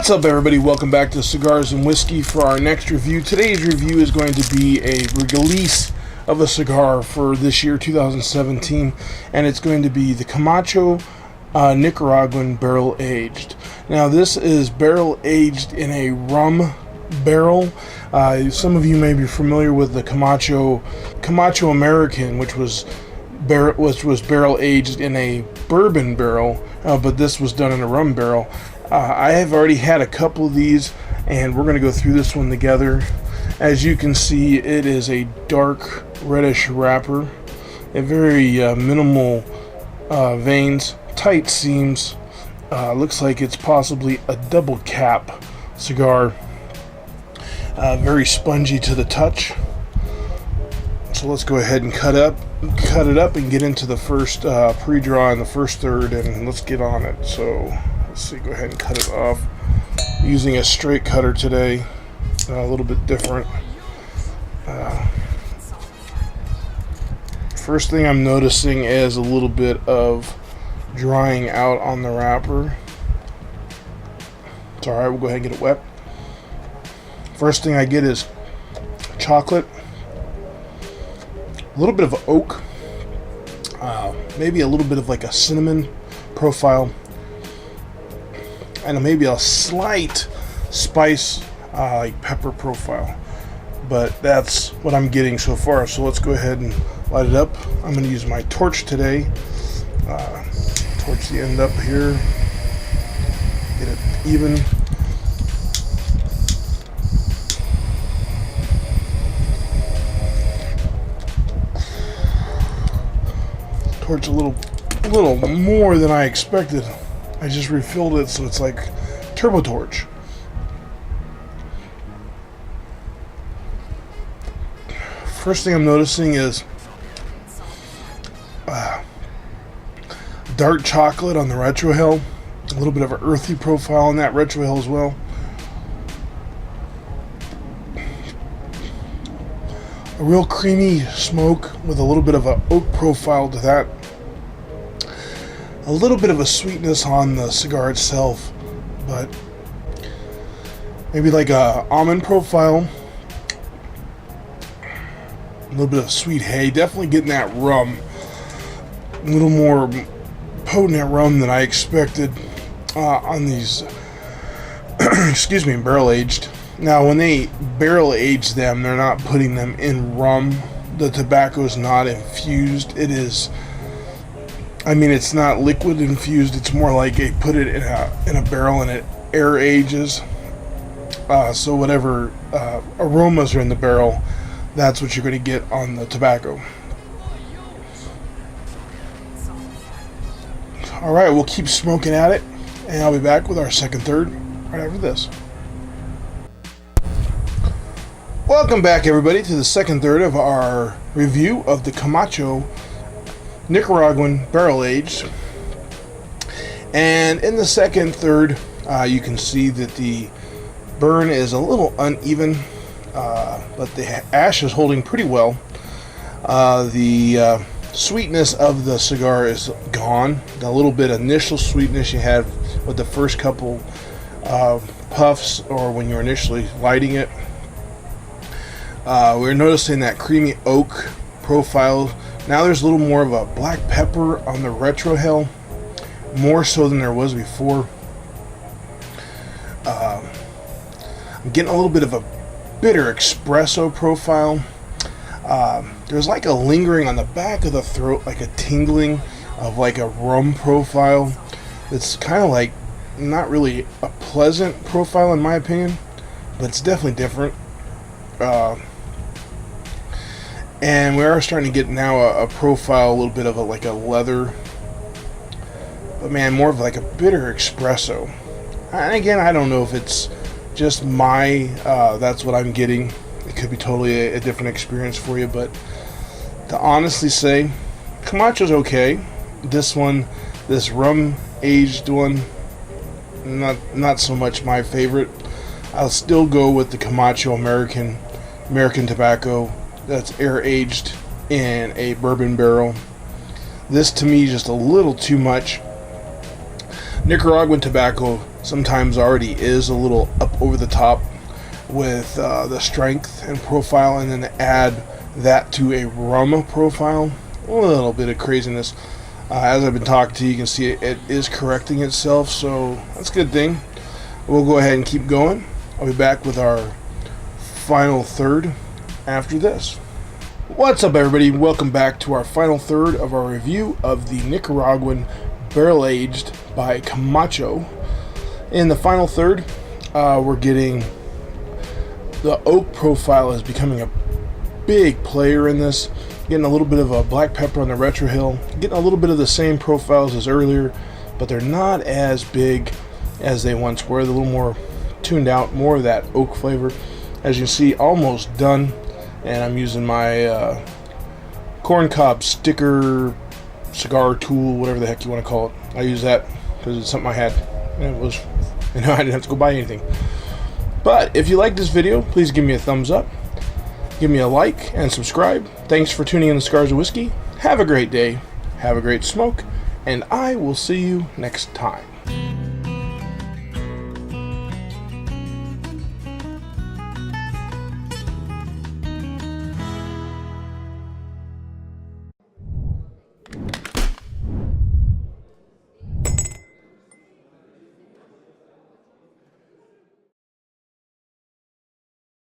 What's up, everybody? Welcome back to Cigars and Whiskey for our next review. Today's review is going to be a release of a cigar for this year, 2017, and it's going to be the Camacho Nicaraguan Barrel Aged. Now, this is barrel aged in a rum barrel. Some of you may be familiar with the Camacho American, which was barrel aged in a bourbon barrel, but this was done in a rum barrel. I have already had a couple of these, and we're going to go through this one together. As you can see, it is a dark reddish wrapper, a very minimal veins, tight seams. Looks like it's possibly a double cap cigar. Very spongy to the touch. So let's go ahead and cut it up and get into the first pre-draw and the first third, and let's get on it. So let's see, go ahead and cut it off using a straight cutter today, a little bit different. First thing I'm noticing is a little bit of drying out on the wrapper. It's alright, we'll go ahead and get it wet. First thing I get is chocolate, a little bit of oak, maybe a little bit of like a cinnamon profile, and maybe a slight spice, like pepper profile. But that's what I'm getting so far. So let's go ahead and light it up. I'm going to use my torch today. Torch the end up here. Get it even. Torch a little more than I expected. I just refilled it, so it's like turbo torch. First thing I'm noticing is dark chocolate on the retrohale, a little bit of an earthy profile on that retrohale as well. A real creamy smoke with a little bit of an oak profile to that. A little bit of a sweetness on the cigar itself, but maybe like a almond profile. A little bit of sweet hay. Definitely getting that rum. A little more potent rum than I expected on these excuse me, barrel aged. Now, when they barrel age them, they're not putting them in rum. The tobacco is not infused. It is, I mean, it's not liquid infused. It's more like they put it in a barrel and it air ages. So whatever aromas are in the barrel, that's what you're going to get on the tobacco. All right, we'll keep smoking at it, and I'll be back with our second third right after this. Welcome back, everybody, to the second third of our review of the Camacho Nicaraguan Barrel Aged. And in the second third, you can see that the burn is a little uneven, but the ash is holding pretty well. The sweetness of the cigar is gone. The little bit of initial sweetness you had with the first couple puffs or when you're initially lighting it. We're noticing that creamy oak profile. Now there's a little more of a black pepper on the retrohale, more so than there was before. I'm getting a little bit of a bitter espresso profile. There's like a lingering on the back of the throat, like a tingling of like a rum profile. It's kind of like not really a pleasant profile in my opinion, but it's definitely different. And we are starting to get now a profile, a little bit of like a leather, but man, more of like a bitter espresso. And again, I don't know if it's just that's what I'm getting. It could be totally a different experience for you, but to honestly say, Camacho's okay. This one, this rum aged one, not so much my favorite. I'll still go with the Camacho American tobacco that's air aged in a bourbon barrel. This to me is just a little too much. Nicaraguan tobacco sometimes already is a little up over the top with the strength and profile, and then add that to a rum profile, a little bit of craziness. As I've been talking to you, you can see it is correcting itself, so that's a good thing. We'll go ahead and keep going. I'll be back with our final third after this. What's up, everybody? Welcome back to our final third of our review of the Nicaraguan Barrel Aged by Camacho. In the final third, we're getting the oak profile is becoming a big player in this. Getting a little bit of a black pepper on the retrohale, getting a little bit of the same profiles as earlier, but they're not as big as they once were. They're a little more tuned out, more of that oak flavor. As you can see, almost done, and I'm using my corncob sticker cigar tool, whatever the heck you want to call it. I use that because it's something I had, and it was, I didn't have to go buy anything. But if you like this video, please give me a thumbs up, give me a like, and subscribe. Thanks for tuning in to Cigars and Whiskey. Have a great day, have a great smoke, and I will see you next time.